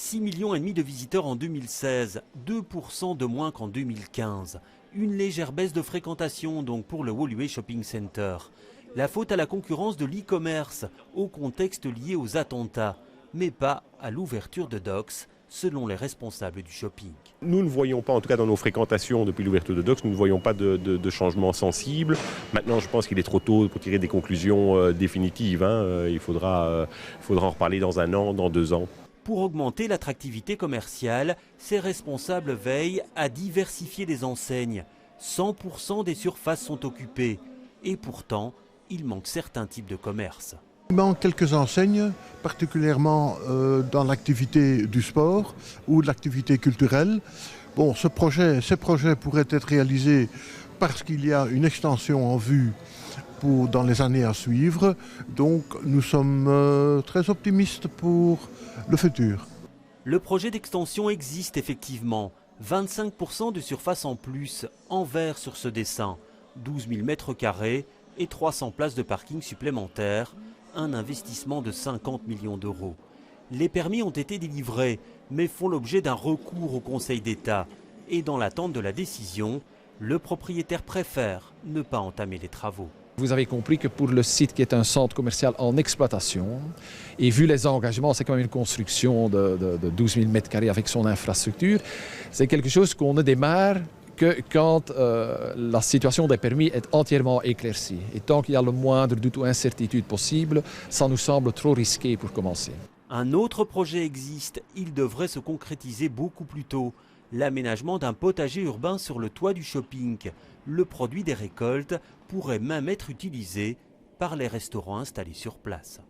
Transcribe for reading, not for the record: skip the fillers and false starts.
6,5 millions de visiteurs en 2016, 2% de moins qu'en 2015. Une légère baisse de fréquentation donc pour le Woluwe Shopping Center. La faute à la concurrence de l'e-commerce, au contexte lié aux attentats, mais pas à l'ouverture de Docks, selon les responsables du shopping. Nous ne voyons pas, en tout cas dans nos fréquentations depuis l'ouverture de Docks, nous ne voyons pas de changement sensible. Maintenant, je pense qu'il est trop tôt pour tirer des conclusions définitives. Il faudra en reparler dans 1 an, dans 2 ans. Pour augmenter l'attractivité commerciale, ces responsables veillent à diversifier les enseignes. 100% des surfaces sont occupées. Et pourtant, il manque certains types de commerces. Il manque quelques enseignes, particulièrement dans l'activité du sport ou de l'activité culturelle. Bon, ces projets pourraient être réalisés parce qu'il y a une extension en vue dans les années à suivre. Donc nous sommes très optimistes pour le futur. Le projet d'extension existe effectivement. 25% de surface en plus, en vert sur ce dessin. 12 000 mètres carrés et 300 places de parking supplémentaires. Un investissement de 50 millions d'euros. Les permis ont été délivrés, mais font l'objet d'un recours au Conseil d'État. Et dans l'attente de la décision, le propriétaire préfère ne pas entamer les travaux. Vous avez compris que pour le site qui est un centre commercial en exploitation, et vu les engagements, c'est quand même une construction de 12 000 mètres carrés avec son infrastructure, c'est quelque chose qu'on ne démarre que quand la situation des permis est entièrement éclaircie. Et tant qu'il y a le moindre doute ou incertitude possible, ça nous semble trop risqué pour commencer. Un autre projet existe, il devrait se concrétiser beaucoup plus tôt. L'aménagement d'un potager urbain sur le toit du shopping. Le produit des récoltes pourrait même être utilisé par les restaurants installés sur place.